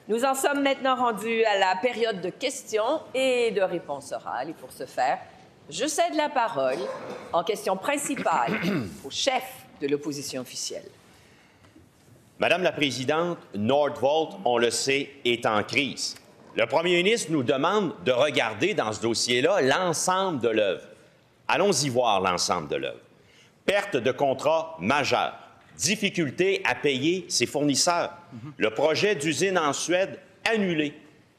Nous en sommes maintenant rendus à la période de questions et de réponses orales. Et pour ce faire, je cède la parole en question principale au chef de l'opposition officielle. Madame la Présidente, Nordvolt, on le sait, est en crise. Le premier ministre nous demande de regarder dans ce dossier-là l'ensemble de l'œuvre. Allons-y voir l'ensemble de l'œuvre. Perte de contrat majeure, difficulté à payer ses fournisseurs, le projet d'usine en Suède annulé,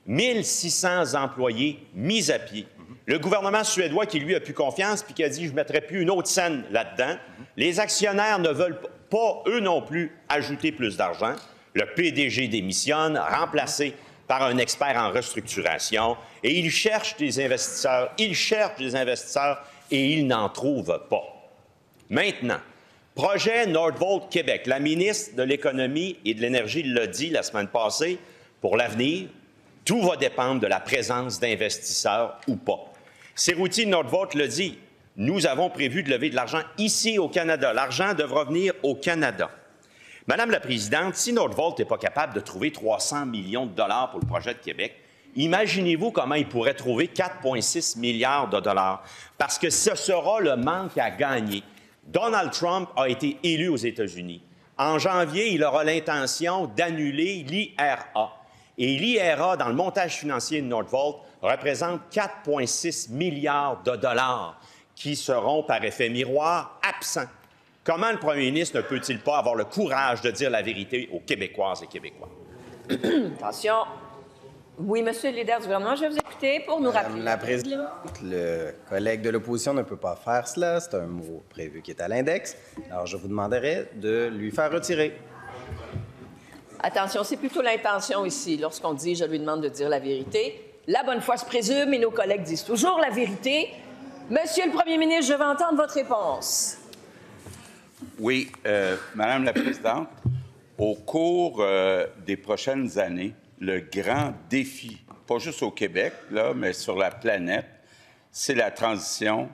1600 employés mis à pied. Le gouvernement suédois qui lui a plus confiance puis qui a dit « je ne mettrai plus une autre scène là-dedans ». Les actionnaires ne veulent pas, eux non plus, ajouter plus d'argent. Le PDG démissionne, remplacé par un expert en restructuration, et il cherche des investisseurs, et il n'en trouve pas. Maintenant, projet Nordvolt Québec. La ministre de l'Économie et de l'Énergie l'a dit la semaine passée, pour l'avenir, tout va dépendre de la présence d'investisseurs ou pas. Serrouti Nordvolt le dit, nous avons prévu de lever de l'argent ici au Canada. L'argent devra venir au Canada. Madame la Présidente, si Nordvolt n'est pas capable de trouver 300 millions de dollars pour le projet de Québec, imaginez-vous comment il pourrait trouver 4,6 milliards de dollars, parce que ce sera le manque à gagner. Donald Trump a été élu aux États-Unis. En janvier, il aura l'intention d'annuler l'IRA. Et l'IRA, dans le montage financier de Nordvolt, représente 4,6 milliards de dollars qui seront, par effet miroir, absents. Comment le premier ministre ne peut-il pas avoir le courage de dire la vérité aux Québécoises et Québécois? Attention. Oui, monsieur le leader du gouvernement, je vais vous écouter pour nous rappeler. Madame la Présidente, le collègue de l'opposition ne peut pas faire cela. C'est un mot prévu qui est à l'index. Alors, je vous demanderai de lui faire retirer. Attention, c'est plutôt l'intention ici. Lorsqu'on dit « je lui demande de dire la vérité », la bonne foi se présume et nos collègues disent toujours la vérité. Monsieur le premier ministre, je veux entendre votre réponse. Oui, Madame la Présidente, au cours des prochaines années, le grand défi, pas juste au Québec, là, mais sur la planète, c'est la transition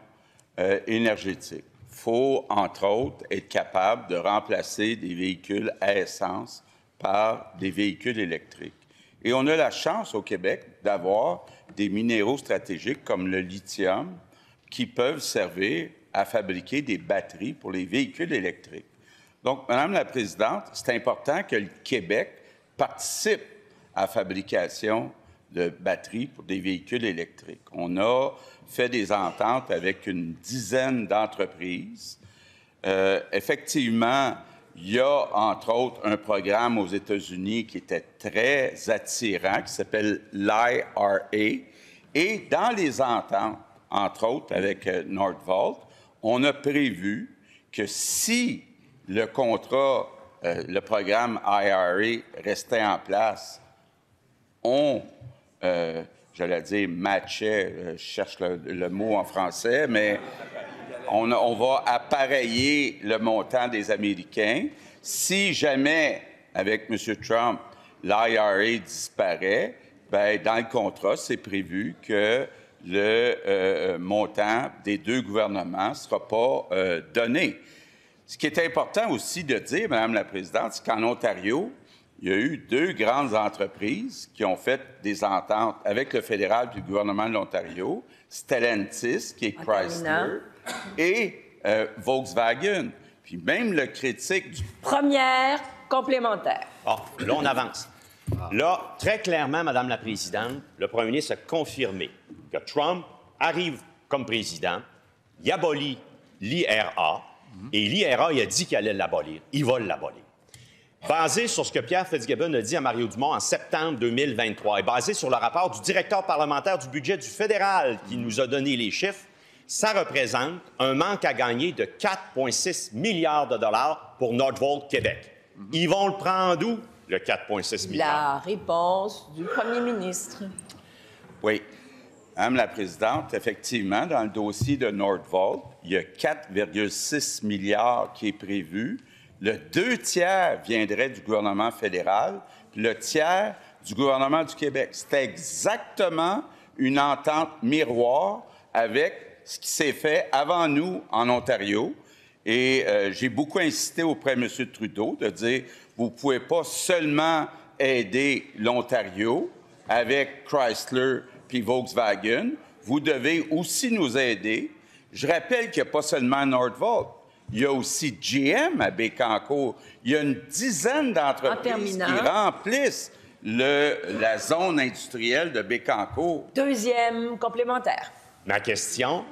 énergétique. Il faut, entre autres, être capable de remplacer des véhicules à essence par des véhicules électriques. Et on a la chance au Québec d'avoir des minéraux stratégiques comme le lithium qui peuvent servir à fabriquer des batteries pour les véhicules électriques. Donc, Madame la Présidente, c'est important que le Québec participe à la fabrication de batteries pour des véhicules électriques. On a fait des ententes avec une dizaine d'entreprises. Effectivement, il y a, entre autres, un programme aux États-Unis qui était très attirant, qui s'appelle l'IRA. Et dans les ententes, entre autres avec Nordvolt, on a prévu que si le contrat, le programme IRA restait en place, j'allais dire matchait, je cherche le mot en français, mais on va appareiller le montant des Américains. Si jamais, avec M. Trump, l'IRA disparaît, bien, dans le contrat, c'est prévu que le montant des deux gouvernements ne sera pas donné. Ce qui est important aussi de dire, Madame la Présidente, c'est qu'en Ontario, il y a eu deux grandes entreprises qui ont fait des ententes avec le fédéral et le gouvernement de l'Ontario, Stellantis, qui est Chrysler, et Volkswagen. Puis même le critique du... Première complémentaire. Ah, là, on avance. Là, très clairement, Madame la Présidente, le premier ministre a confirmé que Trump arrive comme président, il abolit l'IRA, et l'IRA, il a dit qu'il allait l'abolir. Il va l'abolir. Basé sur ce que Pierre Fitzgibbon a dit à Mario Dumont en septembre 2023 et basé sur le rapport du directeur parlementaire du budget du fédéral qui nous a donné les chiffres, ça représente un manque à gagner de 4,6 milliards de dollars pour Nordvolt Québec. Ils vont le prendre d'où, le 4,6 milliards? La réponse du premier ministre. Oui. Madame la Présidente, effectivement, dans le dossier de Nordvolt, il y a 4,6 milliards qui est prévu. Le 2 tiers viendrait du gouvernement fédéral, puis le tiers du gouvernement du Québec. C'était exactement une entente miroir avec ce qui s'est fait avant nous en Ontario. Et j'ai beaucoup insisté auprès de M. Trudeau de dire, vous ne pouvez pas seulement aider l'Ontario avec Chrysler puis Volkswagen. Vous devez aussi nous aider. Je rappelle qu'il n'y a pas seulement Nordvolt. Il y a aussi GM à Bécancour. Il y a une dizaine d'entreprises qui remplissent la zone industrielle de Bécancour. Deuxième complémentaire. Ma question,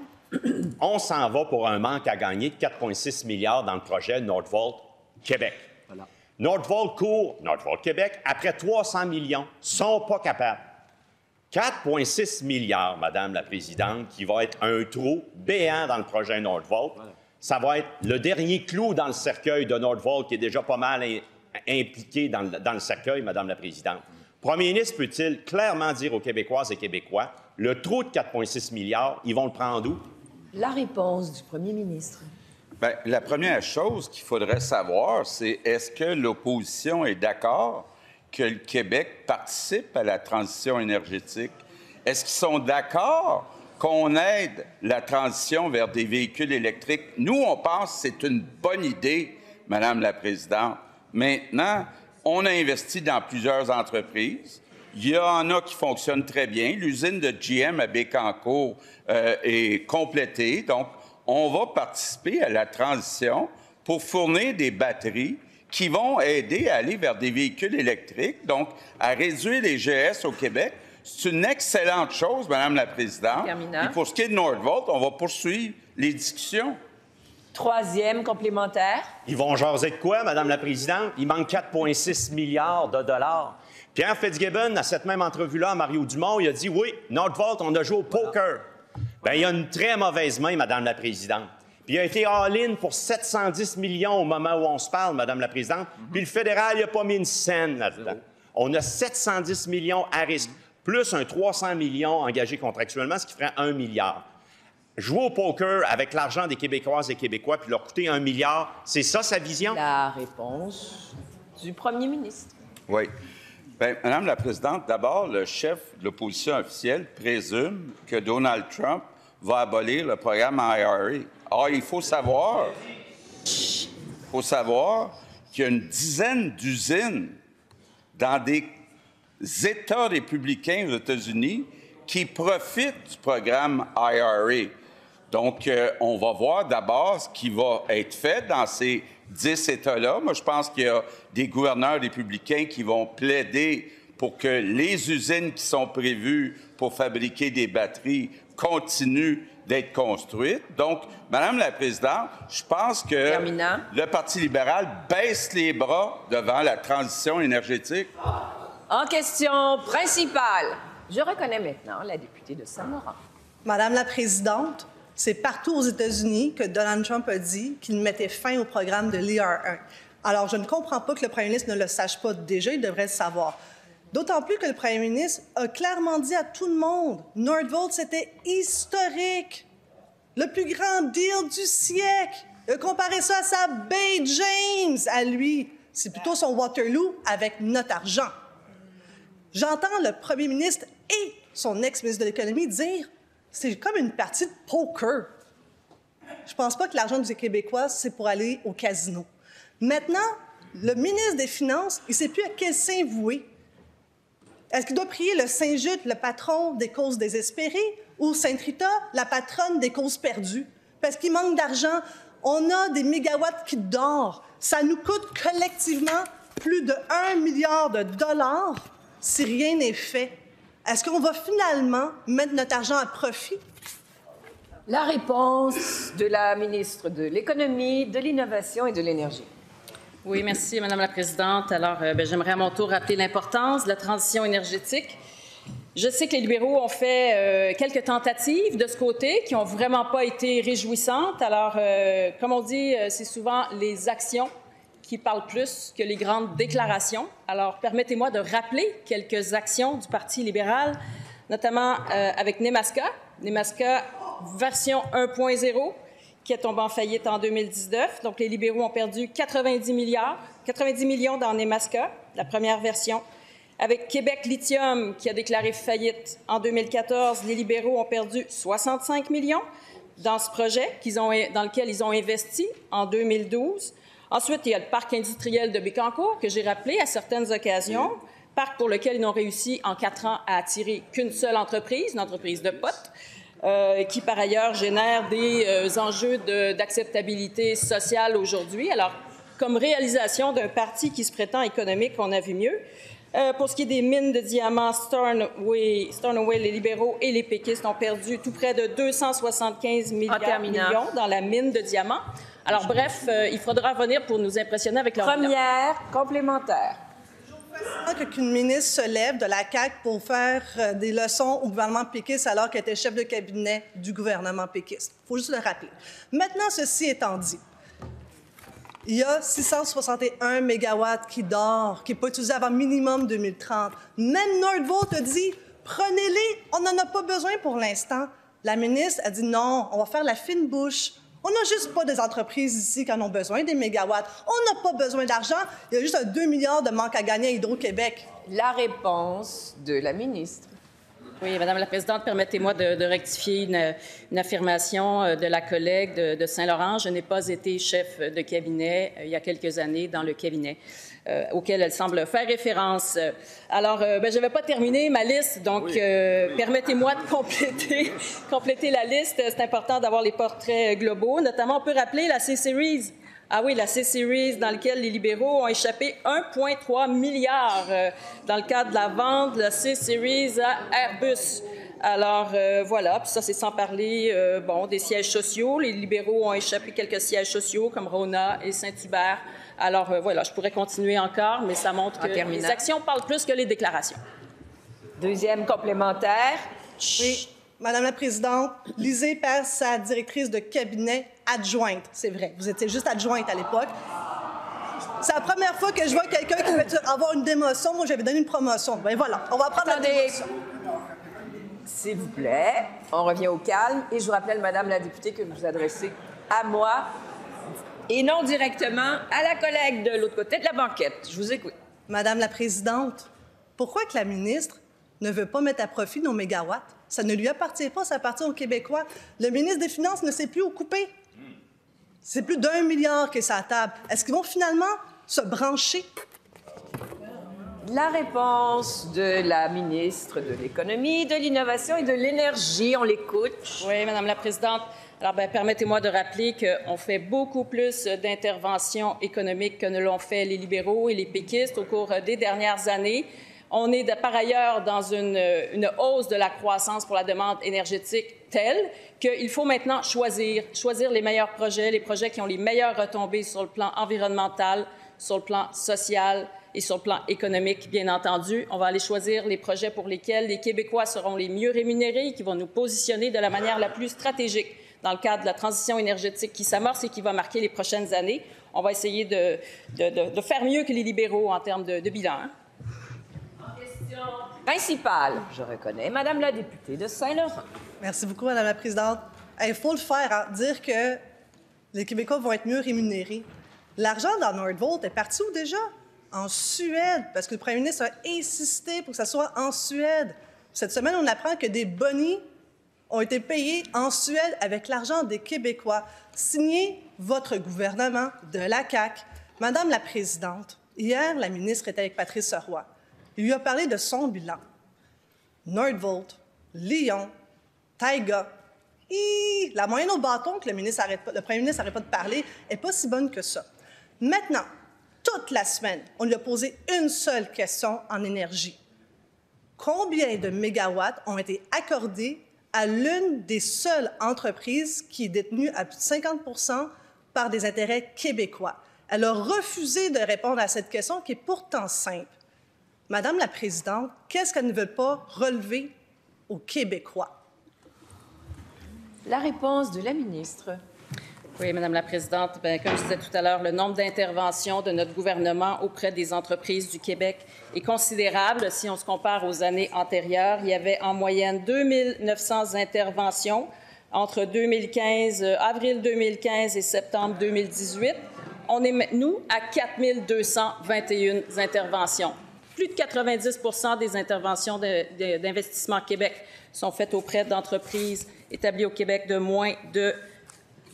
on s'en va pour un manque à gagner de 4,6 milliards dans le projet Nordvolt Québec. Voilà. Nordvolt Québec, après 300 millions, ne sont pas capables. 4,6 milliards, Madame la Présidente, qui va être un trou béant dans le projet Nordvolt. Voilà. Ça va être le dernier clou dans le cercueil de Nordvolt, qui est déjà pas mal impliqué dans le cercueil, Madame la Présidente. Le premier ministre peut-il clairement dire aux Québécoises et Québécois, le trou de 4,6 milliards, ils vont le prendre où? La réponse du premier ministre. Bien, la première chose qu'il faudrait savoir, c'est est-ce que l'opposition est d'accord que le Québec participe à la transition énergétique? Est-ce qu'ils sont d'accord qu'on aide la transition vers des véhicules électriques? Nous, on pense que c'est une bonne idée, Madame la Présidente. Maintenant, on a investi dans plusieurs entreprises. Il y en a qui fonctionnent très bien. L'usine de GM à Bécancour est complétée. Donc, on va participer à la transition pour fournir des batteries qui vont aider à aller vers des véhicules électriques, donc à réduire les GES au Québec. C'est une excellente chose, Madame la Présidente. Et pour ce qui est de Nordvolt, on va poursuivre les discussions. Troisième complémentaire. Ils vont jaser de quoi, Madame la Présidente? Il manque 4,6 milliards de dollars. Pierre Fitzgibbon, à cette même entrevue-là, à Mario Dumont, il a dit, oui, Nordvolt, on a joué au poker. Bien, il y a une très mauvaise main, Madame la Présidente. Puis il a été all-in pour 710 millions au moment où on se parle, Madame la Présidente. Puis le fédéral, il n'a pas mis une scène là-dedans. On a 710 millions à risque, plus un 300 millions engagés contractuellement, ce qui ferait 1 milliard. Jouer au poker avec l'argent des Québécoises et Québécois puis leur coûter 1 milliard, c'est ça sa vision? La réponse du premier ministre. Oui. Bien, Madame la Présidente, d'abord, le chef de l'opposition officielle présume que Donald Trump va abolir le programme IRA. Or, il faut savoir qu'il y a une dizaine d'usines dans des États républicains aux États-Unis qui profitent du programme IRA. Donc, on va voir d'abord ce qui va être fait dans ces 10 États-là. Moi, je pense qu'il y a des gouverneurs républicains qui vont plaider pour que les usines qui sont prévues pour fabriquer des batteries continuent d'être construites. Donc, Madame la Présidente, je pense que le Parti libéral baisse les bras devant la transition énergétique. En question principale, je reconnais maintenant la députée de Saint-Laurent. Madame la Présidente, c'est partout aux États-Unis que Donald Trump a dit qu'il mettait fin au programme de l'IRA. Alors, je ne comprends pas que le premier ministre ne le sache pas déjà, il devrait le savoir. D'autant plus que le premier ministre a clairement dit à tout le monde, Nordvolt, c'était historique, le plus grand deal du siècle. Il a comparé ça à sa Bay James, à lui. C'est plutôt son Waterloo avec notre argent. J'entends le premier ministre et son ex-ministre de l'Économie dire c'est comme une partie de poker. Je pense pas que l'argent des Québécois, c'est pour aller au casino. Maintenant, le ministre des Finances, il ne sait plus à quel saint vouer. Est-ce qu'il doit prier le Saint-Jude, le patron des causes désespérées, ou Sainte Rita, la patronne des causes perdues? Parce qu'il manque d'argent. On a des mégawatts qui dorment. Ça nous coûte collectivement plus de 1 milliard de dollars si rien n'est fait. Est-ce qu'on va finalement mettre notre argent à profit? La réponse de la ministre de l'Économie, de l'Innovation et de l'Énergie. Oui, merci, Madame la Présidente. Alors, j'aimerais à mon tour rappeler l'importance de la transition énergétique. Je sais que les libéraux ont fait quelques tentatives de ce côté qui n'ont vraiment pas été réjouissantes. Alors, comme on dit, c'est souvent les actions qui parlent plus que les grandes déclarations. Alors, permettez-moi de rappeler quelques actions du Parti libéral, notamment avec Nemaska. Nemaska version 1.0, qui est tombé en faillite en 2019. Donc, les libéraux ont perdu 90 millions dans Nemaska, la première version. Avec Québec Lithium, qui a déclaré faillite en 2014, les libéraux ont perdu 65 millions dans ce projet dans lequel ils ont investi en 2012. Ensuite, il y a le parc industriel de Bécancour, que j'ai rappelé à certaines occasions. parc pour lequel ils n'ont réussi en 4 ans à attirer qu'une seule entreprise, une entreprise de potes, qui par ailleurs génère des enjeux d'acceptabilité sociale aujourd'hui. Alors, comme réalisation d'un parti qui se prétend économique, on a vu mieux. Pour ce qui est des mines de diamants, Stornoway, les libéraux et les péquistes ont perdu tout près de 275 millions dans la mine de diamants. Alors, bref, il faudra venir pour nous impressionner avec leur Première complémentaire. Qu'une ministre se lève de la CAQ pour faire des leçons au gouvernement péquiste alors qu'elle était chef de cabinet du gouvernement péquiste. Il faut juste le rappeler. Maintenant, ceci étant dit, il y a 661 mégawatts qui dort, qui n'est pas utilisé avant minimum 2030. Même Nordvolt a dit, prenez-les, on n'en a pas besoin pour l'instant. La ministre a dit non, on va faire la fine bouche. On n'a juste pas des entreprises ici qui en ont besoin des mégawatts. On n'a pas besoin d'argent. Il y a juste un 2 milliards de manque à gagner à Hydro-Québec. La réponse de la ministre. Oui, Madame la Présidente, permettez-moi de rectifier une affirmation de la collègue de Saint-Laurent. Je n'ai pas été chef de cabinet il y a quelques années dans le cabinet auquel elle semble faire référence. Alors, je ne vais pas terminer ma liste, donc permettez-moi de compléter la liste. C'est important d'avoir les portraits globaux. Notamment, on peut rappeler la C-Series. Ah oui, la C-Series, dans laquelle les libéraux ont échappé 1,3 milliard dans le cadre de la vente de la C-Series à Airbus. Alors, voilà, puis ça, c'est sans parler, des sièges sociaux. Les libéraux ont échappé quelques sièges sociaux, comme Rona et Saint-Hubert. Alors, voilà, je pourrais continuer encore, mais ça montre que les actions parlent plus que les déclarations. Deuxième complémentaire. Oui, Madame la Présidente, Lisée perd sa directrice de cabinet adjointe. C'est vrai, vous étiez juste adjointe à l'époque. C'est la première fois que je vois quelqu'un qui veut avoir une démotion. Moi, j'avais donné une promotion. Bien voilà, on va prendre la démotion. S'il vous plaît, on revient au calme. Et je vous rappelle, Madame la députée, que vous vous adressez à moi et non directement à la collègue de l'autre côté de la banquette. Je vous écoute. Madame la Présidente, pourquoi que la ministre ne veut pas mettre à profit nos mégawatts? Ça ne lui appartient pas, ça appartient aux Québécois. Le ministre des Finances ne sait plus où couper. C'est plus d'1 milliard qui est sur la table. Est-ce qu'ils vont finalement se brancher? La réponse de la ministre de l'Économie, de l'Innovation et de l'Énergie. On l'écoute. Oui, Madame la Présidente. Alors, permettez-moi de rappeler qu'on fait beaucoup plus d'interventions économiques que ne l'ont fait les libéraux et les péquistes au cours des dernières années. On est par ailleurs dans une hausse de la croissance pour la demande énergétique telle qu'il faut maintenant choisir les meilleurs projets, les projets qui ont les meilleures retombées sur le plan environnemental, sur le plan social et sur le plan économique, bien entendu. On va aller choisir les projets pour lesquels les Québécois seront les mieux rémunérés, qui vont nous positionner de la manière la plus stratégique dans le cadre de la transition énergétique qui s'amorce et qui va marquer les prochaines années. On va essayer de faire mieux que les libéraux en termes de bilan. Hein? Question principale, je reconnais, Madame la députée de Saint-Laurent. Merci beaucoup, Madame la Présidente. Il faut le faire, hein, dire que les Québécois vont être mieux rémunérés. L'argent dans Nordvolt est parti où déjà? En Suède, parce que le premier ministre a insisté pour que ça soit en Suède. Cette semaine, on apprend que des bonnies ont été payés en Suède avec l'argent des Québécois, signé votre gouvernement de la CAQ. Madame la Présidente, hier, la ministre était avec Patrice Roy. Il lui a parlé de son bilan. Nordvolt, Lyon, Taiga. La moyenne au bâton que le premier ministre n'arrête pas de parler n'est pas si bonne que ça. Maintenant, toute la semaine, on lui a posé une seule question en énergie. Combien de mégawatts ont été accordés à l'une des seules entreprises qui est détenue à plus de 50 % par des intérêts québécois? Elle a refusé de répondre à cette question qui est pourtant simple. Madame la Présidente, qu'est-ce qu'elle ne veut pas relever aux Québécois? La réponse de la ministre. Oui, Madame la Présidente. Comme je disais tout à l'heure, le nombre d'interventions de notre gouvernement auprès des entreprises du Québec est considérable. Si on se compare aux années antérieures, il y avait en moyenne 2 900 interventions entre avril 2015 et septembre 2018. On est, nous, à 4 221 interventions. Plus de 90 % des interventions d'Investissement Québec sont faites auprès d'entreprises établies au Québec de moins de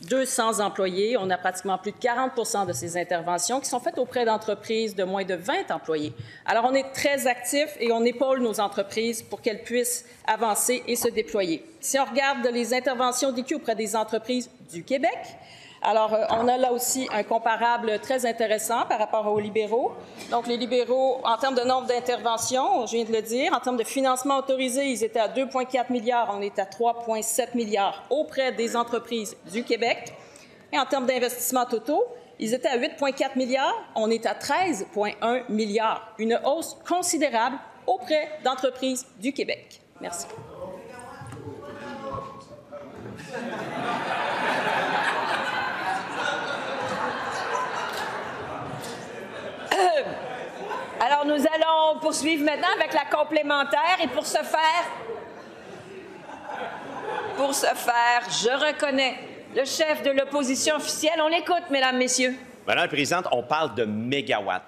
200 employés. On a pratiquement plus de 40 de ces interventions qui sont faites auprès d'entreprises de moins de 20 employés. Alors, on est très actifs et on épaule nos entreprises pour qu'elles puissent avancer et se déployer. Si on regarde les interventions d'IQ auprès des entreprises du Québec, alors, on a là aussi un comparable très intéressant par rapport aux libéraux. Donc, les libéraux, en termes de nombre d'interventions, je viens de le dire, en termes de financement autorisé, ils étaient à 2,4 milliards, on est à 3,7 milliards auprès des entreprises du Québec. Et en termes d'investissements totaux, ils étaient à 8,4 milliards, on est à 13,1 milliards. Une hausse considérable auprès d'entreprises du Québec. Merci. Alors, nous allons poursuivre maintenant avec la complémentaire et pour ce faire, je reconnais le chef de l'opposition officielle. On l'écoute, mesdames, messieurs. Madame la Présidente, on parle de mégawatts.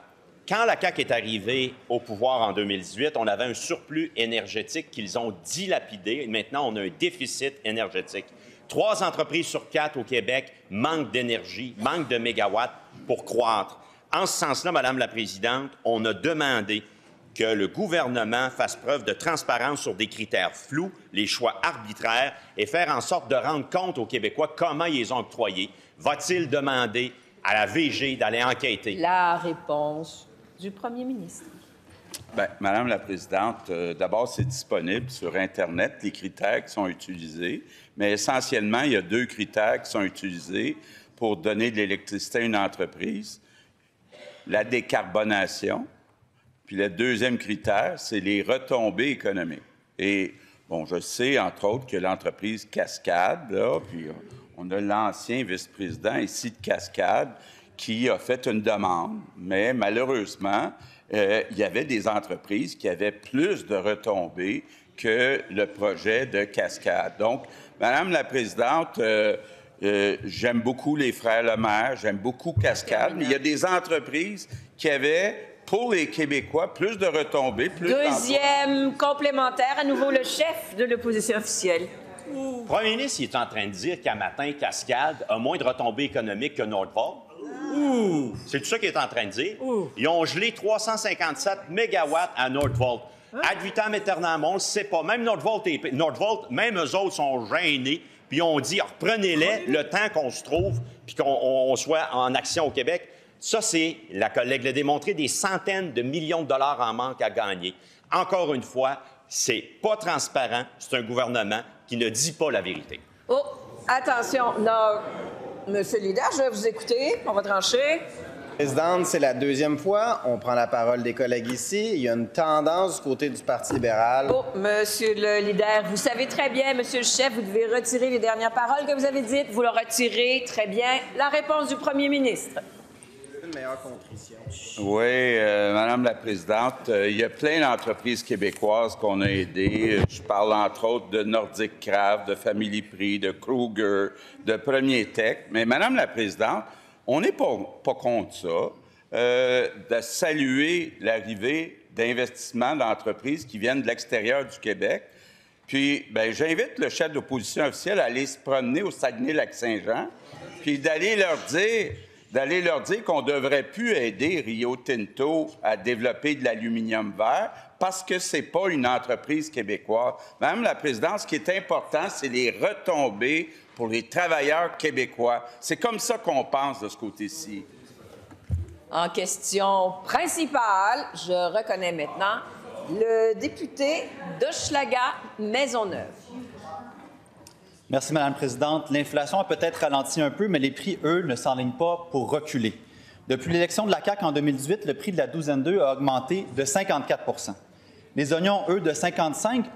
Quand la CAQ est arrivée au pouvoir en 2018, on avait un surplus énergétique qu'ils ont dilapidé. Et maintenant, on a un déficit énergétique. 3 entreprises sur 4 au Québec manquent d'énergie, manquent de mégawatts pour croître. En ce sens-là, Madame la Présidente, on a demandé que le gouvernement fasse preuve de transparence sur des critères flous, les choix arbitraires, et faire en sorte de rendre compte aux Québécois comment ils les ont octroyés. Va-t-il demander à la VG d'aller enquêter? La réponse du premier ministre. Bien, Madame la Présidente, d'abord, c'est disponible sur Internet, les critères qui sont utilisés, mais essentiellement, il y a 2 critères qui sont utilisés pour donner de l'électricité à une entreprise. La décarbonation, puis le deuxième critère, c'est les retombées économiques. Et, bon, je sais, entre autres, que l'entreprise Cascade, là, puis on a l'ancien vice-président ici de Cascade qui a fait une demande, mais malheureusement, il y avait des entreprises qui avaient plus de retombées que le projet de Cascade. Donc, Madame la Présidente, j'aime beaucoup les frères Lemaire, j'aime beaucoup Cascade, mais il y a des entreprises qui avaient, pour les Québécois, plus de retombées, plus Deuxième complémentaire, à nouveau le chef de l'opposition officielle. Le premier ministre, il est en train de dire qu'à matin, Cascade a moins de retombées économiques que Nordvolt. C'est tout ça qu'il est en train de dire. Ils ont gelé 357 mégawatts à Nordvolt. Ad vitam aeternam, on ne le sait pas. Même Nordvolt, même eux autres sont gênés. Puis on dit, reprenez-les le temps qu'on se trouve puis qu'on soit en action au Québec. Ça, c'est, la collègue l'a démontré, des centaines de millions de dollars en manque à gagner. Encore une fois, c'est pas transparent. C'est un gouvernement qui ne dit pas la vérité. Oh, attention. Non, Monsieur le leader, je vais vous écouter. On va trancher. Présidente, c'est la 2e fois. On prend la parole des collègues ici. Il y a une tendance du côté du Parti libéral. Oh, Monsieur le leader, vous savez très bien, Monsieur le chef, vous devez retirer les dernières paroles que vous avez dites. Vous le retirez très bien. La réponse du premier ministre. Une meilleure contrition. Oui, Madame la Présidente, il y a plein d'entreprises québécoises qu'on a aidées. Je parle entre autres de Nordic Craft, de Family Prix, de Kruger, de Premier Tech. Mais Madame la Présidente, on n'est pas contre ça, de saluer l'arrivée d'investissements d'entreprises qui viennent de l'extérieur du Québec. Puis, bien, j'invite le chef d'opposition officielle à aller se promener au Saguenay-Lac-Saint-Jean, puis d'aller leur dire qu'on ne devrait plus aider Rio Tinto à développer de l'aluminium vert parce que ce n'est pas une entreprise québécoise. Madame la Présidente, ce qui est important, c'est les retombées pour les travailleurs québécois. C'est comme ça qu'on pense de ce côté-ci. En question principale, je reconnais maintenant le député d'Hochelaga-Maisonneuve. Merci, Madame la Présidente. L'inflation a peut-être ralenti un peu, mais les prix, eux, ne s'enlignent pas pour reculer. Depuis l'élection de la CAQ en 2018, le prix de la douzaine d'œufs a augmenté de 54 Les oignons, eux, de 55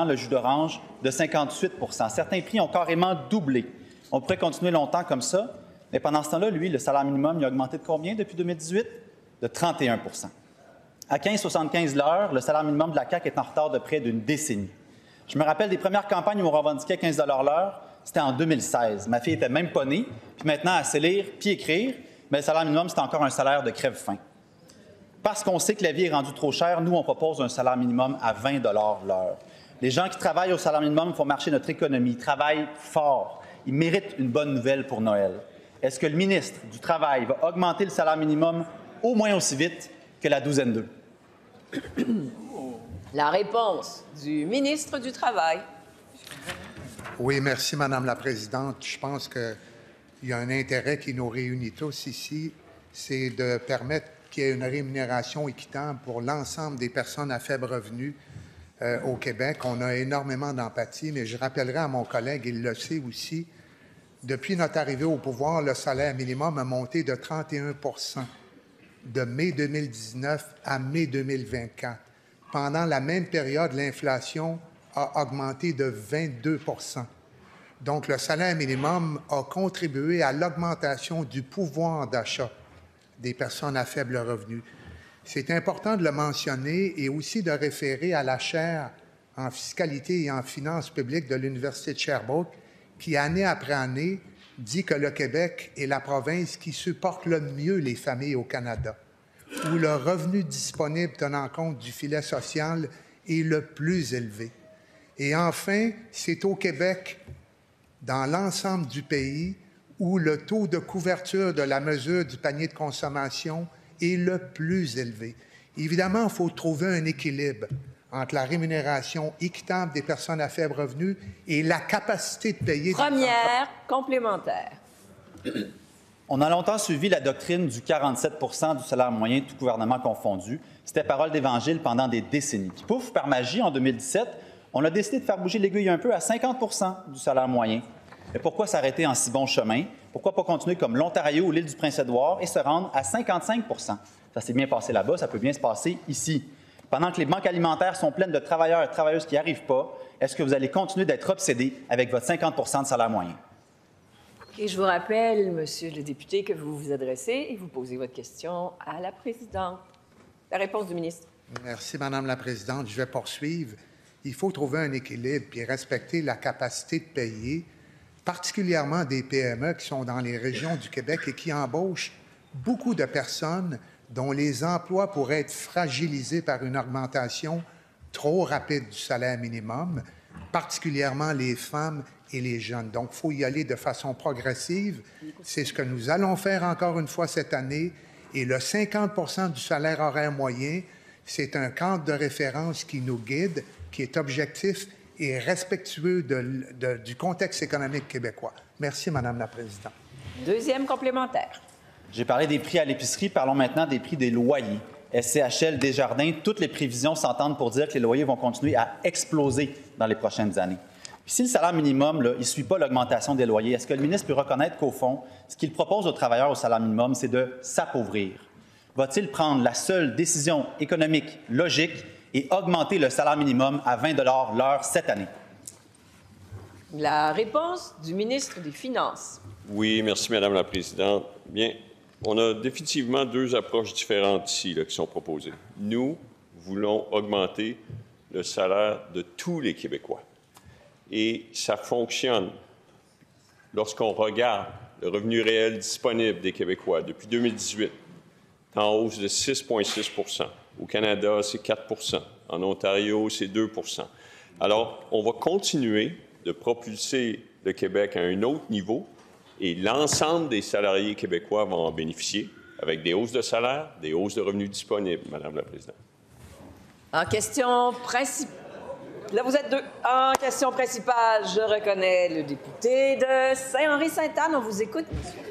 le jus d'orange de 58 Certains prix ont carrément doublé. On pourrait continuer longtemps comme ça, mais pendant ce temps-là, lui, le salaire minimum, il a augmenté de combien depuis 2018? De 31 À 15,75 l'heure, le salaire minimum de la CAQ est en retard de près d'une décennie. Je me rappelle des premières campagnes où on revendiquait 15 l'heure, c'était en 2016. Ma fille était même pas née, puis maintenant, elle sait lire puis écrire, mais le salaire minimum, c'est encore un salaire de crève-faim. Parce qu'on sait que la vie est rendue trop chère, nous, on propose un salaire minimum à 20 l'heure. Les gens qui travaillent au salaire minimum font marcher notre économie, ils travaillent fort. ils méritent une bonne nouvelle pour Noël. Est-ce que le ministre du Travail va augmenter le salaire minimum au moins aussi vite que la douzaine 2? La réponse du ministre du Travail. Oui, merci, Madame la Présidente. Je pense qu'il y a un intérêt qui nous réunit tous ici, c'est de permettre qu'il y ait une rémunération équitable pour l'ensemble des personnes à faible revenu au Québec. On a énormément d'empathie, mais je rappellerai à mon collègue, il le sait aussi, depuis notre arrivée au pouvoir, le salaire minimum a monté de 31 de mai 2019 à mai 2024. Pendant la même période, l'inflation a augmenté de 22 %. Donc, le salaire minimum a contribué à l'augmentation du pouvoir d'achat des personnes à faible revenu. C'est important de le mentionner et aussi de référer à la chaire en fiscalité et en finances publiques de l'Université de Sherbrooke qui, année après année, dit que le Québec est la province qui supporte le mieux les familles au Canada, où le revenu disponible tenant compte du filet social est le plus élevé. Et enfin, c'est au Québec, dans l'ensemble du pays, où le taux de couverture de la mesure du panier de consommation est le plus élevé. Évidemment, il faut trouver un équilibre entre la rémunération équitable des personnes à faible revenu et la capacité de payer... Première complémentaire. On a longtemps suivi la doctrine du 47 % du salaire moyen, tout gouvernement confondu. C'était parole d'Évangile pendant des décennies. Puis pouf, par magie, en 2017, on a décidé de faire bouger l'aiguille un peu à 50 % du salaire moyen. Mais pourquoi s'arrêter en si bon chemin? Pourquoi pas continuer comme l'Ontario ou l'île du Prince-Édouard et se rendre à 55 % Ça s'est bien passé là-bas, ça peut bien se passer ici. Pendant que les banques alimentaires sont pleines de travailleurs et travailleuses qui n'y arrivent pas, est-ce que vous allez continuer d'être obsédé avec votre 50 % de salaire moyen? Et je vous rappelle, Monsieur le député, que vous vous adressez et vous posez votre question à la présidente. La réponse du ministre. Merci, Madame la Présidente. Je vais poursuivre. Il faut trouver un équilibre et respecter la capacité de payer, particulièrement des PME qui sont dans les régions du Québec et qui embauchent beaucoup de personnes dont les emplois pourraient être fragilisés par une augmentation trop rapide du salaire minimum, particulièrement les femmes et les jeunes. Donc, il faut y aller de façon progressive. C'est ce que nous allons faire encore une fois cette année. Et le 50 % du salaire horaire moyen, c'est un cadre de référence qui nous guide, qui est objectif et respectueux du contexte économique québécois. Merci, Madame la Présidente. Deuxième complémentaire. J'ai parlé des prix à l'épicerie, parlons maintenant des prix des loyers. SCHL, Desjardins, toutes les prévisions s'entendent pour dire que les loyers vont continuer à exploser dans les prochaines années. Puis si le salaire minimum, là, il ne suit pas l'augmentation des loyers, est-ce que le ministre peut reconnaître qu'au fond, ce qu'il propose aux travailleurs au salaire minimum, c'est de s'appauvrir? Va-t-il prendre la seule décision économique logique et augmenter le salaire minimum à 20 $ l'heure cette année? La réponse du ministre des Finances. Oui, merci, Madame la Présidente. Bien, on a définitivement deux approches différentes ici là, qui sont proposées. Nous voulons augmenter le salaire de tous les Québécois. Et ça fonctionne. Lorsqu'on regarde le revenu réel disponible des Québécois depuis 2018, c'est en hausse de 6,6 %. Au Canada, c'est 4 %. En Ontario, c'est 2 %. Alors, on va continuer de propulser le Québec à un autre niveau et l'ensemble des salariés québécois vont en bénéficier avec des hausses de salaire, des hausses de revenus disponibles, Madame la Présidente. En question principale. Là, vous êtes deux. En question principale, je reconnais le député de Saint-Henri-Sainte-Anne. On vous écoute, monsieur.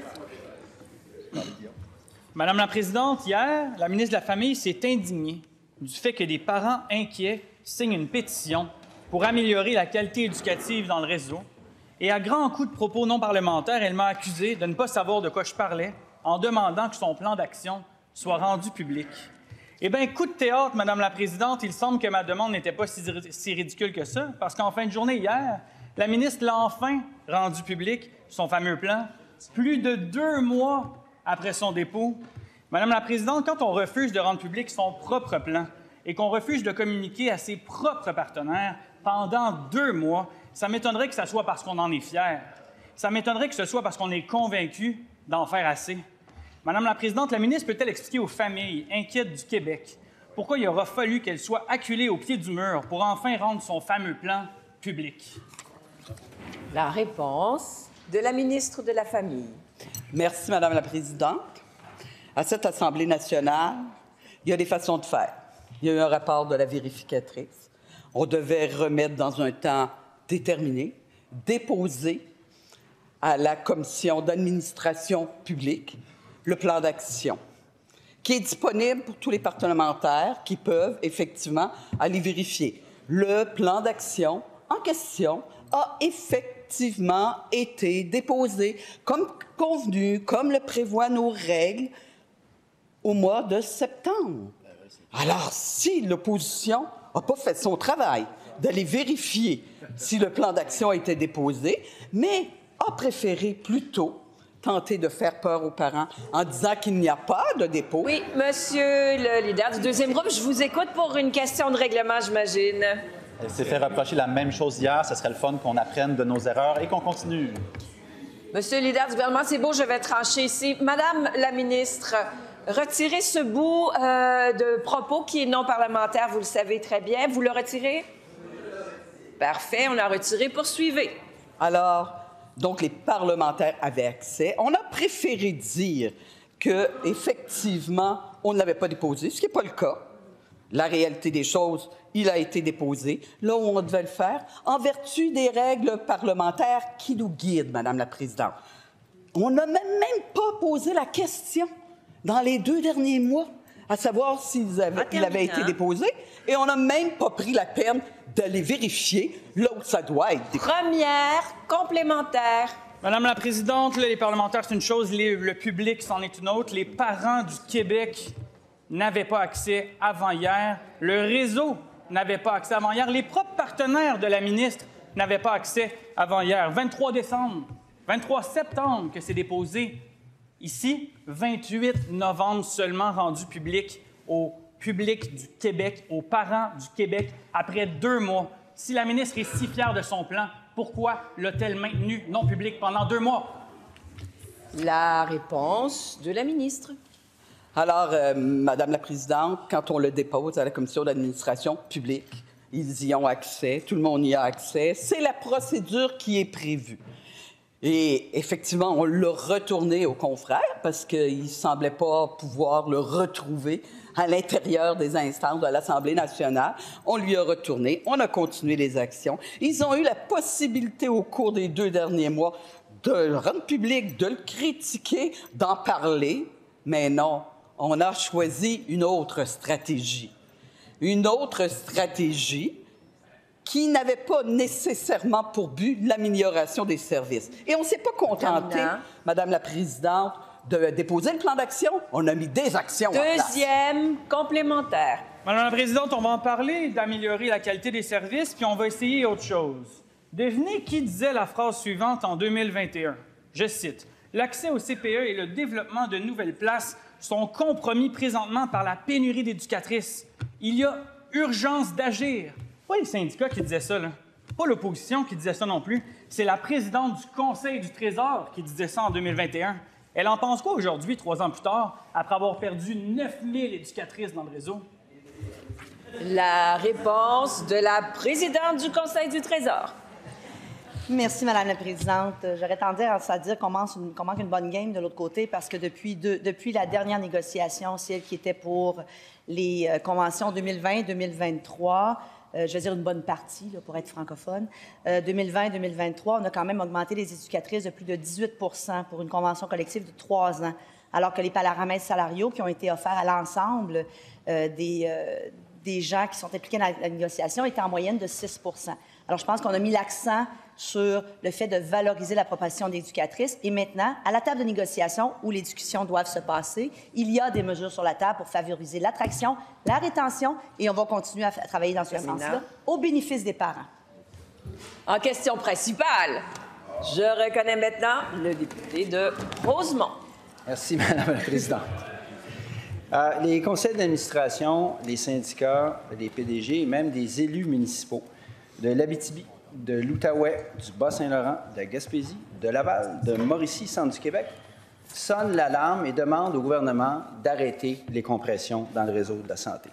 Madame la Présidente, hier, la ministre de la Famille s'est indignée du fait que des parents inquiets signent une pétition pour améliorer la qualité éducative dans le réseau. Et à grands coups de propos non parlementaires, elle m'a accusé de ne pas savoir de quoi je parlais en demandant que son plan d'action soit rendu public. Eh bien, coup de théâtre, Madame la Présidente, il semble que ma demande n'était pas si ridicule que ça, parce qu'en fin de journée, hier, la ministre l'a enfin rendu public, son fameux plan, plus de 2 mois après son dépôt. Madame la Présidente, quand on refuse de rendre public son propre plan et qu'on refuse de communiquer à ses propres partenaires pendant 2 mois, ça m'étonnerait que ce soit parce qu'on en est fier. Ça m'étonnerait que ce soit parce qu'on est convaincu d'en faire assez. Madame la Présidente, la ministre peut-elle expliquer aux familles inquiètes du Québec pourquoi il aura fallu qu'elle soit acculée au pied du mur pour enfin rendre son fameux plan public? La réponse de la ministre de la Famille. Merci, Madame la Présidente. À cette Assemblée nationale, il y a des façons de faire. Il y a eu un rapport de la vérificatrice. On devait remettre dans un temps déterminé, déposer à la Commission d'administration publique le plan d'action, qui est disponible pour tous les parlementaires qui peuvent effectivement aller vérifier. Le plan d'action en question a effectivement été déposé comme convenu, comme le prévoient nos règles, au mois de septembre. Alors, si l'opposition n'a pas fait son travail d'aller vérifier si le plan d'action a été déposé, mais a préféré plutôt tenter de faire peur aux parents en disant qu'il n'y a pas de dépôt. Oui, monsieur le leader du deuxième groupe, je vous écoute pour une question de règlement, j'imagine. Elle s'est fait reprocher la même chose hier. Ce serait le fun qu'on apprenne de nos erreurs et qu'on continue. Monsieur le leader du gouvernement, c'est beau, je vais trancher ici. Madame la ministre, retirez ce bout de propos qui est non parlementaire, vous le savez très bien. Vous le retirez? Parfait, on l'a retiré. Poursuivez. Alors, donc, les parlementaires avaient accès. On a préféré dire qu'effectivement, on ne l'avait pas déposé, ce qui n'est pas le cas. La réalité des choses, il a été déposé là où on devait le faire, en vertu des règles parlementaires qui nous guident, Madame la Présidente. On n'a même pas posé la question dans les 2 derniers mois, à savoir s'il avait été déposé, et on n'a même pas pris la peine d'aller vérifier là où ça doit être déposé. Première complémentaire. Madame la Présidente, là, les parlementaires, c'est une chose, le public, c'en est une autre. Les parents du Québec n'avaient pas accès avant hier. Le réseau n'avait pas accès avant hier. Les propres partenaires de la ministre n'avaient pas accès avant hier. 23 septembre que c'est déposé. Ici, 28 novembre seulement rendu public au public du Québec, aux parents du Québec, après 2 mois. Si la ministre est si fière de son plan, pourquoi l'a-t-elle maintenu non public pendant 2 mois? La réponse de la ministre. Alors, Madame la Présidente, quand on le dépose à la Commission d'administration publique, ils y ont accès, tout le monde y a accès. C'est la procédure qui est prévue. Et effectivement, on l'a retourné aux confrères parce qu'il ne semblait pas pouvoir le retrouver à l'intérieur des instances de l'Assemblée nationale. On lui a retourné, on a continué les actions. Ils ont eu la possibilité au cours des 2 derniers mois de le rendre public, de le critiquer, d'en parler, mais non, on a choisi une autre stratégie. Une autre stratégie qui n'avait pas nécessairement pour but l'amélioration des services. Et on ne s'est pas contenté, Madame la Présidente, de déposer le plan d'action. On a mis des actions en place. Deuxième complémentaire. Madame la Présidente, on va en parler d'améliorer la qualité des services, puis on va essayer autre chose. Devinez qui disait la phrase suivante en 2021. Je cite. « L'accès au CPE et le développement de nouvelles places sont compromis présentement par la pénurie d'éducatrices. Il y a urgence d'agir. » Pas les syndicats qui disaient ça, là. Pas l'opposition qui disait ça non plus. C'est la présidente du Conseil du Trésor qui disait ça en 2021. Elle en pense quoi aujourd'hui, 3 ans plus tard, après avoir perdu 9000 éducatrices dans le réseau? La réponse de la présidente du Conseil du Trésor. Merci, Madame la Présidente. J'aurais tendance à dire qu'on manque une bonne game de l'autre côté parce que depuis la dernière négociation, celle qui était pour les conventions 2020-2023, je veux dire une bonne partie, là, pour être francophone. 2020-2023, on a quand même augmenté les éducatrices de plus de 18 pour une convention collective de 3 ans, alors que les paramètres salariaux qui ont été offerts à l'ensemble des gens qui sont impliqués dans la négociation étaient en moyenne de 6 Alors, je pense qu'on a mis l'accent sur le fait de valoriser la proposition d'éducatrices. Et maintenant, à la table de négociation où les discussions doivent se passer, il y a des mesures sur la table pour favoriser l'attraction, la rétention, et on va continuer à travailler dans ce sens-là, au bénéfice des parents. En question principale, je reconnais maintenant le député de Rosemont. Merci, Madame la Présidente. Les conseils d'administration, les syndicats, les PDG et même des élus municipaux de l'Abitibi, de l'Outaouais, du Bas-Saint-Laurent, de la Gaspésie, de Laval, de Mauricie, centre du Québec, sonnent l'alarme et demandent au gouvernement d'arrêter les compressions dans le réseau de la santé.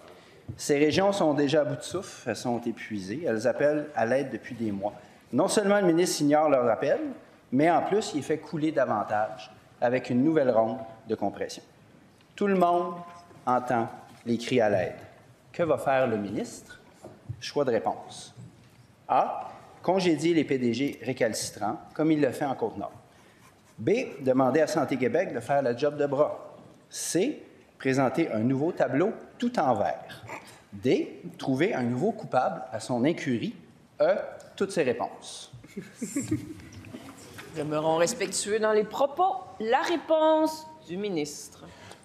Ces régions sont déjà à bout de souffle, elles sont épuisées, elles appellent à l'aide depuis des mois. Non seulement le ministre ignore leur appel, mais en plus, il fait couler davantage avec une nouvelle ronde de compression. Tout le monde entend les cris à l'aide. Que va faire le ministre? Choix de réponse. A. Congédier les PDG récalcitrants, comme il le fait en Côte-Nord. B. Demander à Santé Québec de faire le job de bras. C. Présenter un nouveau tableau tout en vert. D. Trouver un nouveau coupable à son incurie. E. Toutes ces réponses. Demeurons respectueux dans les propos. La réponse du ministre.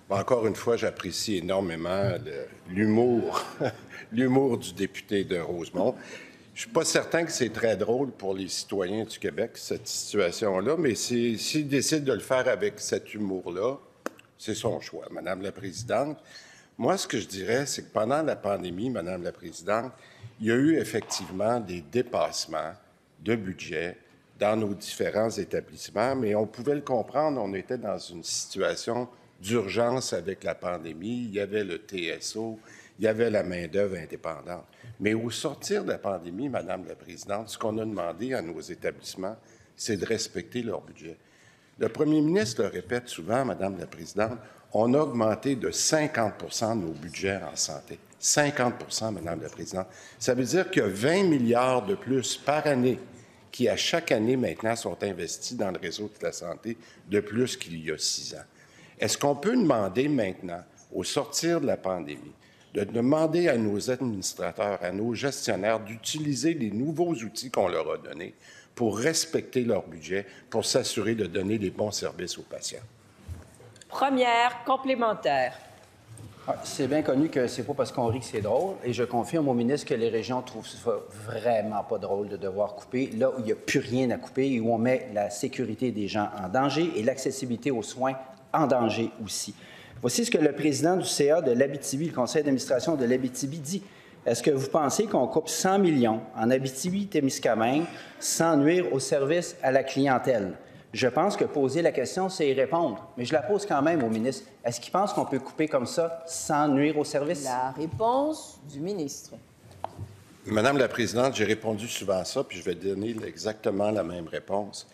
Encore une fois, j'apprécie énormément l'humour l'humour du député de Rosemont. Je ne suis pas certain que c'est très drôle pour les citoyens du Québec, cette situation-là, mais s'il décide de le faire avec cet humour-là, c'est son choix, Madame la Présidente. Moi, ce que je dirais, c'est que pendant la pandémie, Madame la Présidente, il y a eu effectivement des dépassements de budget dans nos différents établissements, mais on pouvait le comprendre, on était dans une situation d'urgence avec la pandémie, il y avait le TSO, il y avait la main-d'œuvre indépendante. Mais au sortir de la pandémie, Madame la Présidente, ce qu'on a demandé à nos établissements, c'est de respecter leur budget. Le premier ministre le répète souvent, Madame la Présidente, on a augmenté de 50 nos budgets en santé. 50 Madame la Présidente. Ça veut dire qu'il y a 20 milliards de plus par année qui, à chaque année, maintenant, sont investis dans le réseau de la santé de plus qu'il y a 6 ans. Est-ce qu'on peut demander maintenant, au sortir de la pandémie, de demander à nos administrateurs, à nos gestionnaires d'utiliser les nouveaux outils qu'on leur a donnés pour respecter leur budget, pour s'assurer de donner les bons services aux patients? Première complémentaire. C'est bien connu que c'est pas parce qu'on rit que c'est drôle, et je confirme au ministre que les régions trouvent ça vraiment pas drôle de devoir couper là où il n'y a plus rien à couper et où on met la sécurité des gens en danger et l'accessibilité aux soins en danger aussi. Voici ce que le président du CA de l'Abitibi, le conseil d'administration de l'Abitibi, dit. Est-ce que vous pensez qu'on coupe 100 millions en Abitibi-Témiscamingue sans nuire au service à la clientèle? Je pense que poser la question, c'est y répondre. Mais je la pose quand même au ministre. Est-ce qu'il pense qu'on peut couper comme ça sans nuire au service? La réponse du ministre. Madame la Présidente, j'ai répondu souvent à ça, puis je vais donner exactement la même réponse.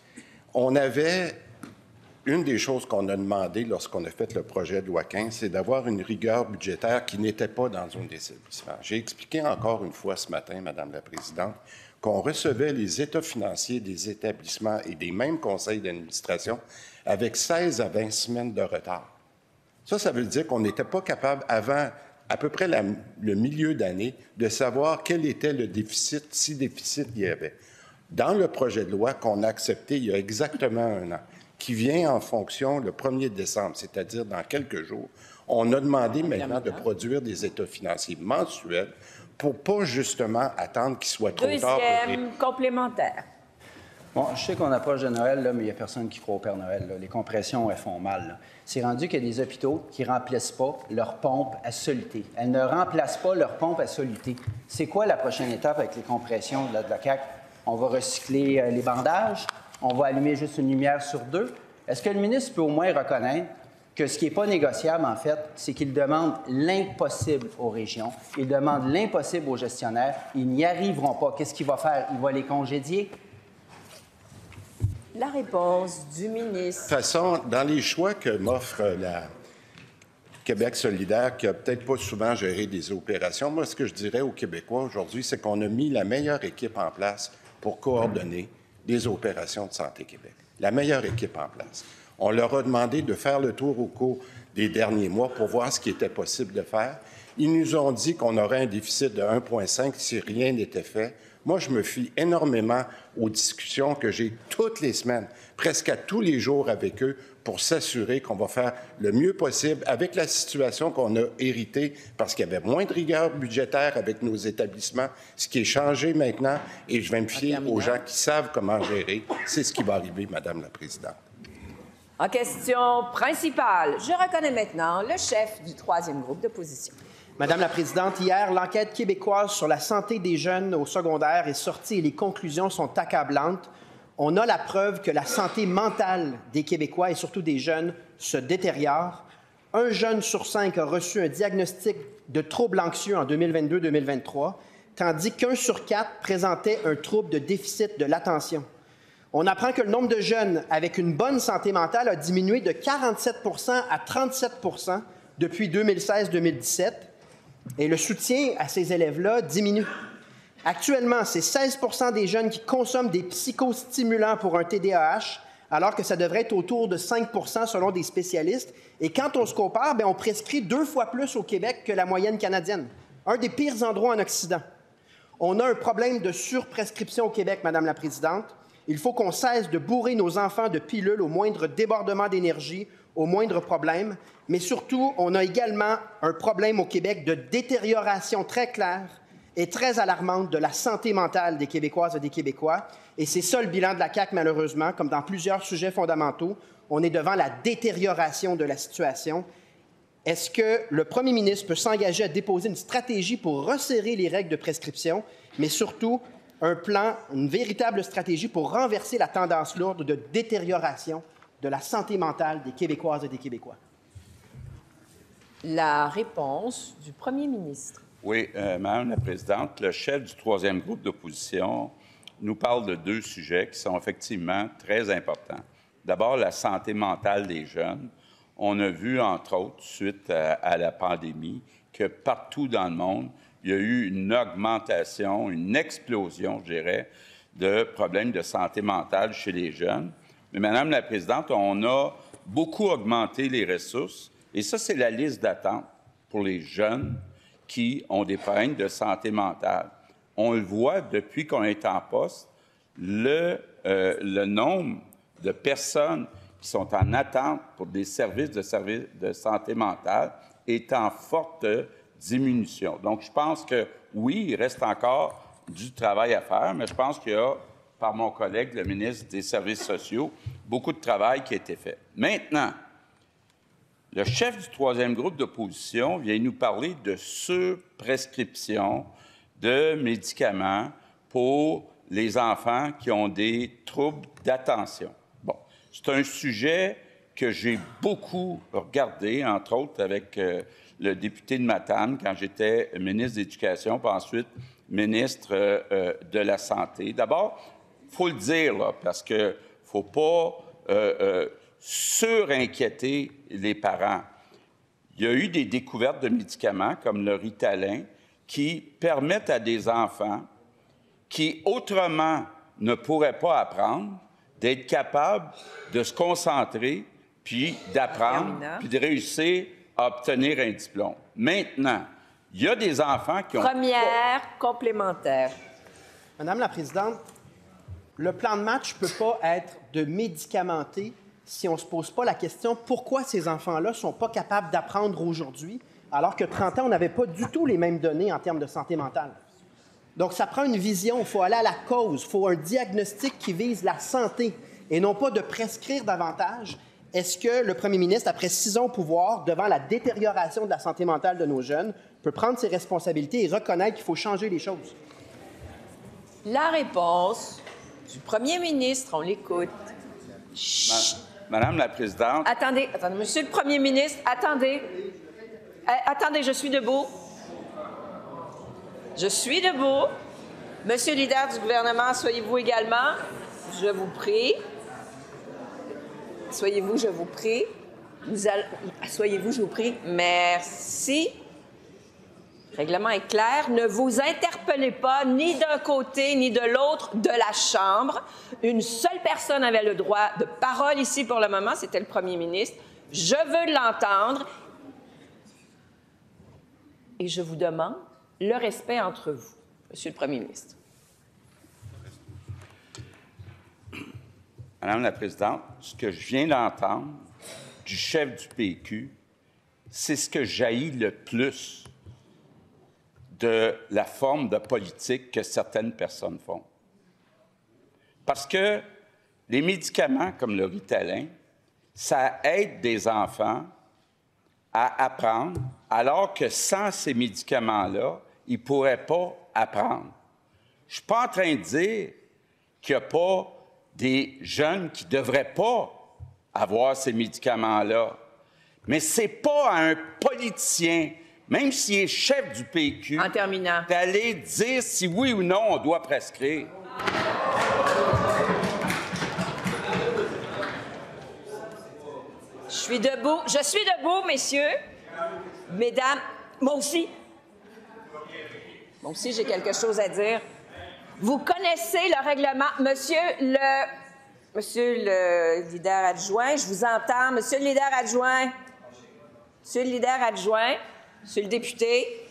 Une des choses qu'on a demandé lorsqu'on a fait le projet de loi 15, c'est d'avoir une rigueur budgétaire qui n'était pas dans un des établissements. J'ai expliqué encore une fois ce matin, Madame la Présidente, qu'on recevait les états financiers des établissements et des mêmes conseils d'administration avec 16 à 20 semaines de retard. Ça veut dire qu'on n'était pas capable, avant à peu près le milieu d'année, de savoir quel était le déficit, si déficit il y avait. Dans le projet de loi qu'on a accepté il y a exactement 1 an, qui vient en fonction le 1er décembre, c'est-à-dire dans quelques jours, on a demandé maintenant de produire des états financiers mensuels pour pas justement attendre qu'il soit trop tard. Deuxième complémentaire. Bon, je sais qu'on approche de Noël, là, mais il n'y a personne qui croit au Père Noël. Là. Les compressions, elles font mal. Là. C'est rendu qu'il y a des hôpitaux qui ne remplacent pas leur pompe à soluté. Elles ne remplacent pas leur pompe à soluté. C'est quoi la prochaine étape avec les compressions de la CAQ? On va recycler les bandages? On va allumer juste une lumière sur 2? Est-ce que le ministre peut au moins reconnaître que ce qui n'est pas négociable, en fait, c'est qu'il demande l'impossible aux régions, il demande l'impossible aux gestionnaires, ils n'y arriveront pas. Qu'est-ce qu'il va faire? Il va les congédier? La réponse du ministre. De toute façon, dans les choix que m'offre la Québec solidaire, qui n'a peut-être pas souvent géré des opérations, moi, ce que je dirais aux Québécois aujourd'hui, c'est qu'on a mis la meilleure équipe en place pour coordonner des opérations de Santé Québec. La meilleure équipe en place. On leur a demandé de faire le tour au cours des derniers mois pour voir ce qui était possible de faire. Ils nous ont dit qu'on aurait un déficit de 1,5 si rien n'était fait. Moi, je me fie énormément aux discussions que j'ai toutes les semaines, presque à tous les jours avec eux, pour s'assurer qu'on va faire le mieux possible avec la situation qu'on a héritée, parce qu'il y avait moins de rigueur budgétaire avec nos établissements, ce qui est changé maintenant, et je vais me fier aux gens qui savent comment gérer. C'est ce qui va arriver, Madame la Présidente. En question principale, je reconnais maintenant le chef du 3e groupe d'opposition. Madame la Présidente, hier, l'enquête québécoise sur la santé des jeunes au secondaire est sortie et les conclusions sont accablantes. On a la preuve que la santé mentale des Québécois et surtout des jeunes se détériore. 1 jeune sur 5 a reçu un diagnostic de trouble anxieux en 2022-2023, tandis qu'1 sur 4 présentait un trouble de déficit de l'attention. On apprend que le nombre de jeunes avec une bonne santé mentale a diminué de 47 à 37 depuis 2016-2017, et le soutien à ces élèves-là diminue. Actuellement, c'est 16 des jeunes qui consomment des psychostimulants pour un TDAH, alors que ça devrait être autour de 5 selon des spécialistes. Et quand on se compare, bien, on prescrit 2 fois plus au Québec que la moyenne canadienne. Un des pires endroits en Occident. On a un problème de surprescription au Québec, Madame la Présidente. Il faut qu'on cesse de bourrer nos enfants de pilules au moindre débordement d'énergie, au moindre problème. Mais surtout, on a également un problème au Québec de détérioration très claire et très alarmante de la santé mentale des Québécoises et des Québécois. Et c'est ça le bilan de la CAQ, malheureusement, comme dans plusieurs sujets fondamentaux. On est devant la détérioration de la situation. Est-ce que le premier ministre peut s'engager à déposer une stratégie pour resserrer les règles de prescription, mais surtout un plan, une véritable stratégie pour renverser la tendance lourde de détérioration de la santé mentale des Québécoises et des Québécois? La réponse du premier ministre. Oui, Madame la Présidente, le chef du 3e groupe d'opposition nous parle de 2 sujets qui sont effectivement très importants. D'abord, la santé mentale des jeunes. On a vu, entre autres, suite à la pandémie, que partout dans le monde, il y a eu une augmentation, une explosion, je dirais, de problèmes de santé mentale chez les jeunes. Mais, Madame la Présidente, on a beaucoup augmenté les ressources. Et ça, c'est la liste d'attente pour les jeunes qui ont des problèmes de santé mentale. On le voit depuis qu'on est en poste, le nombre de personnes qui sont en attente pour des services de santé mentale est en forte diminution. Donc, je pense que, oui, il reste encore du travail à faire, mais je pense qu'il y a, par mon collègue, le ministre des Services sociaux, beaucoup de travail qui a été fait. Maintenant, le chef du 3e groupe d'opposition vient nous parler de surprescription de médicaments pour les enfants qui ont des troubles d'attention. Bon, c'est un sujet que j'ai beaucoup regardé, entre autres avec le député de Matane quand j'étais ministre de l'Éducation, puis ensuite ministre de la Santé. D'abord, il faut le dire, là, parce qu'il ne faut pas surinquiéter les parents. Il y a eu des découvertes de médicaments comme le Ritalin qui permettent à des enfants qui autrement ne pourraient pas apprendre d'être capables de se concentrer, puis d'apprendre, puis de réussir à obtenir un diplôme. Maintenant, il y a des enfants qui ont... Première complémentaire. Madame la Présidente, le plan de match ne peut pas être de médicamenter si on ne se pose pas la question pourquoi ces enfants-là ne sont pas capables d'apprendre aujourd'hui, alors que 30 ans, on n'avait pas du tout les mêmes données en termes de santé mentale. Donc, ça prend une vision, il faut aller à la cause, il faut un diagnostic qui vise la santé et non pas de prescrire davantage. Est-ce que le premier ministre, après 6 ans au pouvoir, devant la détérioration de la santé mentale de nos jeunes, peut prendre ses responsabilités et reconnaître qu'il faut changer les choses? La réponse du premier ministre, on l'écoute. Madame la Présidente. Attendez, Monsieur le premier ministre, attendez. Attendez, je suis debout. Je suis debout. Monsieur le leader du gouvernement, soyez-vous également. Je vous prie. Soyez-vous, je vous prie. Soyez-vous, je vous prie. Merci. Le règlement est clair. Ne vous interpellez pas ni d'un côté ni de l'autre de la Chambre. Une seule personne avait le droit de parole ici pour le moment, c'était le premier ministre. Je veux l'entendre. Et je vous demande le respect entre vous, Monsieur le premier ministre. Madame la Présidente, ce que je viens d'entendre du chef du PQ, c'est ce que jaillit le plus de la forme de politique que certaines personnes font. Parce que les médicaments comme le Ritalin, ça aide des enfants à apprendre, alors que sans ces médicaments-là, ils ne pourraient pas apprendre. Je ne suis pas en train de dire qu'il n'y a pas des jeunes qui ne devraient pas avoir ces médicaments-là. Mais ce n'est pas à un politicien, même s'il est chef du PQ, en terminant, d'aller dire si oui ou non on doit prescrire. Je suis debout, messieurs. Mesdames, moi aussi, j'ai quelque chose à dire. Vous connaissez le règlement. Monsieur le leader adjoint, je vous entends. Monsieur le leader adjoint. Monsieur le leader adjoint. Monsieur le député.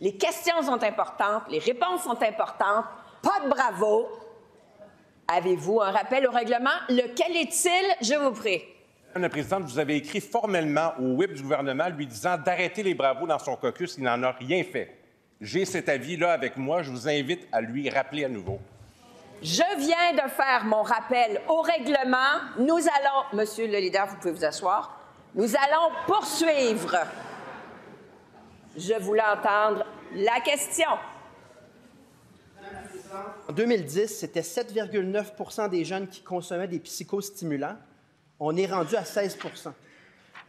Les questions sont importantes, les réponses sont importantes. Pas de bravo. Avez-vous un rappel au règlement? Lequel est-il, je vous prie? Madame la Présidente, vous avez écrit formellement au whip du gouvernement lui disant d'arrêter les bravos dans son caucus. Il n'en a rien fait. J'ai cet avis-là avec moi. Je vous invite à lui rappeler à nouveau. Je viens de faire mon rappel au règlement. Nous allons... Monsieur le leader, vous pouvez vous asseoir. Nous allons poursuivre. Je voulais entendre la question. En 2010, c'était 7,9 % des jeunes qui consommaient des psychostimulants. On est rendu à 16 %.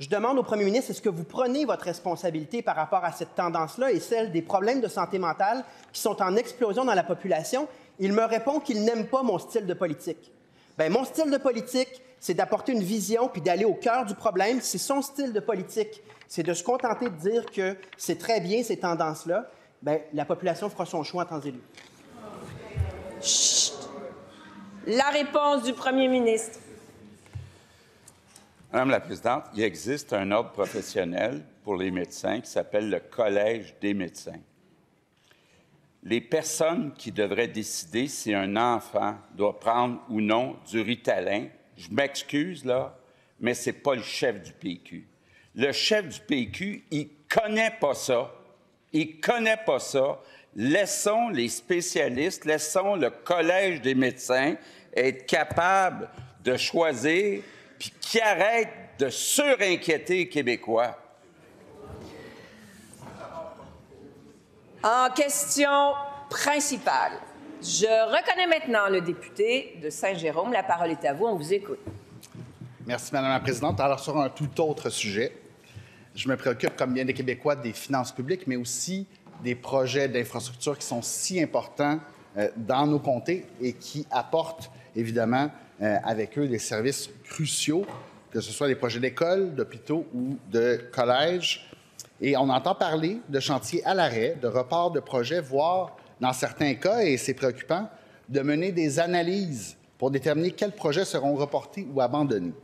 Je demande au premier ministre, est-ce que vous prenez votre responsabilité par rapport à cette tendance-là et celle des problèmes de santé mentale qui sont en explosion dans la population? Il me répond qu'il n'aime pas mon style de politique. Bien, mon style de politique, c'est d'apporter une vision puis d'aller au cœur du problème. C'est son style de politique. C'est de se contenter de dire que c'est très bien ces tendances-là. Bien, la population fera son choix en temps et lieu. Chut! La réponse du premier ministre. Madame la Présidente, il existe un ordre professionnel pour les médecins qui s'appelle le Collège des médecins. Les personnes qui devraient décider si un enfant doit prendre ou non du Ritalin, je m'excuse là, mais ce n'est pas le chef du PQ. Le chef du PQ, il connaît pas ça. Il connaît pas ça. Laissons les spécialistes, laissons le Collège des médecins être capable de choisir, puis qui arrête de surinquiéter les Québécois. En question principale, je reconnais maintenant le député de Saint-Jérôme. La parole est à vous. On vous écoute. Merci, Madame la Présidente. Alors, sur un tout autre sujet, je me préoccupe, comme bien des Québécois, des finances publiques, mais aussi des projets d'infrastructure qui sont si importants dans nos comtés et qui apportent, évidemment, avec eux des services cruciaux, que ce soit des projets d'écoles, d'hôpitaux ou de collèges. Et on entend parler de chantiers à l'arrêt, de report de projets, voire, dans certains cas, et c'est préoccupant, de mener des analyses pour déterminer quels projets seront reportés ou abandonnés.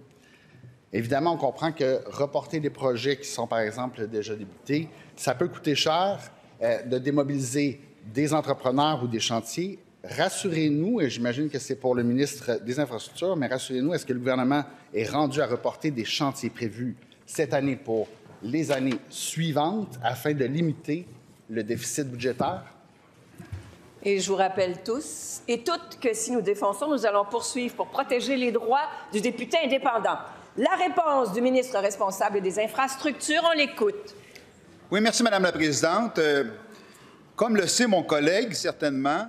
Évidemment, on comprend que reporter des projets qui sont, par exemple, déjà débutés, ça peut coûter cher de démobiliser des entrepreneurs ou des chantiers. Rassurez-nous, et j'imagine que c'est pour le ministre des Infrastructures, mais rassurez-nous, est-ce que le gouvernement est rendu à reporter des chantiers prévus cette année pour les années suivantes afin de limiter le déficit budgétaire? Et je vous rappelle tous et toutes que si nous défonçons, nous allons poursuivre pour protéger les droits du député indépendant. La réponse du ministre responsable des Infrastructures, on l'écoute. Oui, merci, Madame la Présidente. Comme le sait mon collègue, certainement,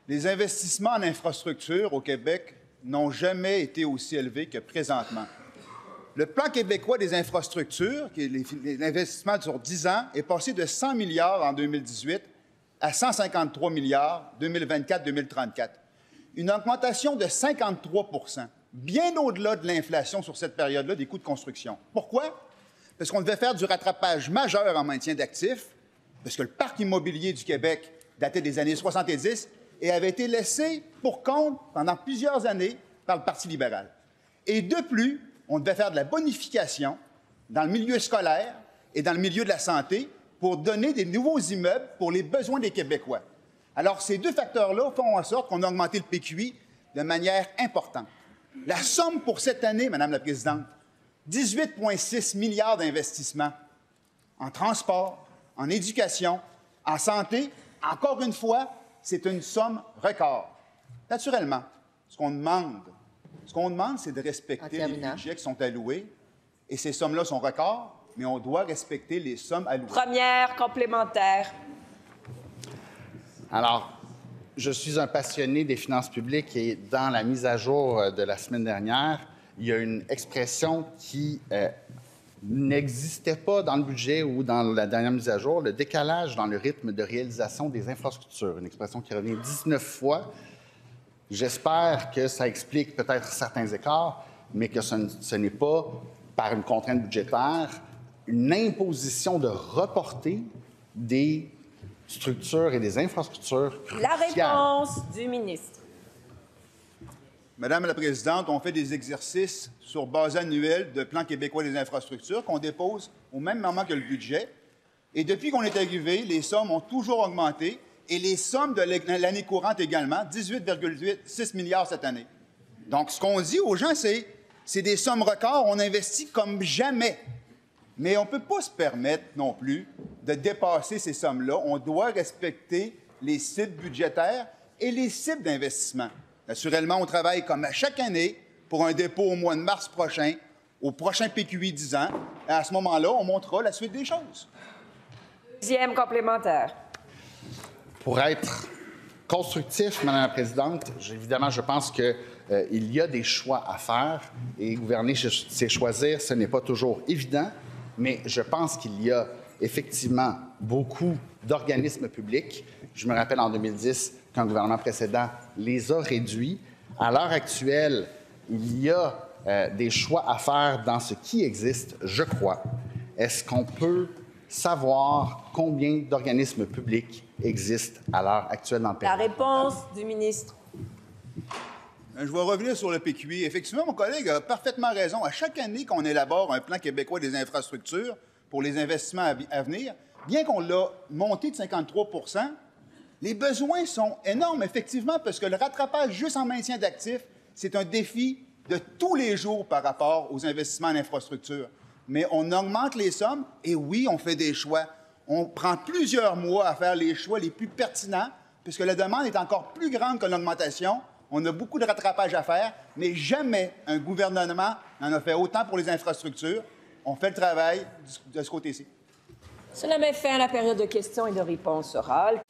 les investissements en infrastructure au Québec n'ont jamais été aussi élevés que présentement. Le plan québécois des infrastructures, qui est l'investissement sur 10 ans, est passé de 100 milliards en 2018 à 153 milliards 2024-2034. Une augmentation de 53 %, bien au-delà de l'inflation sur cette période-là des coûts de construction. Pourquoi? Parce qu'on devait faire du rattrapage majeur en maintien d'actifs, parce que le parc immobilier du Québec datait des années 70 et avait été laissé pour compte pendant plusieurs années par le Parti libéral. Et de plus, on devait faire de la bonification dans le milieu scolaire et dans le milieu de la santé pour donner des nouveaux immeubles pour les besoins des Québécois. Alors, ces deux facteurs-là font en sorte qu'on a augmenté le PQI de manière importante. La somme pour cette année, Madame la Présidente, 18,6 milliards d'investissements en transport, en éducation, en santé. Encore une fois, c'est une somme record. Naturellement, ce qu'on demande, c'est de respecter les budgets qui sont alloués. Et ces sommes-là sont records, mais on doit respecter les sommes allouées. Première complémentaire. Alors, je suis un passionné des finances publiques et dans la mise à jour de la semaine dernière, il y a une expression qui n'existait pas dans le budget ou dans la dernière mise à jour, le décalage dans le rythme de réalisation des infrastructures, une expression qui revient 19 fois. J'espère que ça explique peut-être certains écarts, mais que ce n'est pas, par une contrainte budgétaire, une imposition de reporter des structures et des infrastructures cruciales. La réponse du ministre. Madame la Présidente, on fait des exercices sur base annuelle de Plan québécois des infrastructures qu'on dépose au même moment que le budget. Et depuis qu'on est arrivé, les sommes ont toujours augmenté et les sommes de l'année courante également, 18,6 milliards cette année. Donc, ce qu'on dit aux gens, c'est des sommes records, on investit comme jamais. Mais on ne peut pas se permettre non plus de dépasser ces sommes-là. On doit respecter les cibles budgétaires et les cibles d'investissement. Naturellement, on travaille comme à chaque année pour un dépôt au mois de mars prochain, au prochain PQI 10 ans. Et à ce moment-là, on montrera la suite des choses. Deuxième complémentaire. Pour être constructif, Madame la Présidente, évidemment, je pense qu'il y a des choix à faire et gouverner, c'est choisir, ce n'est pas toujours évident, mais je pense qu'il y a effectivement beaucoup d'organismes publics. Je me rappelle en 2010, quand le gouvernement précédent les a réduits. À l'heure actuelle, il y a des choix à faire dans ce qui existe, je crois. Est-ce qu'on peut savoir combien d'organismes publics existent à l'heure actuelle dans le pays? La réponse du ministre. Je vais revenir sur le PQI. Effectivement, mon collègue a parfaitement raison. À chaque année qu'on élabore un plan québécois des infrastructures pour les investissements à venir, bien qu'on l'a monté de 53 %, les besoins sont énormes, effectivement, parce que le rattrapage juste en maintien d'actifs, c'est un défi de tous les jours par rapport aux investissements en infrastructure. Mais on augmente les sommes et oui, on fait des choix. On prend plusieurs mois à faire les choix les plus pertinents, puisque la demande est encore plus grande que l'augmentation. On a beaucoup de rattrapage à faire, mais jamais un gouvernement n'en a fait autant pour les infrastructures. On fait le travail de ce côté-ci. Cela met fin à la période de questions et de réponses orales.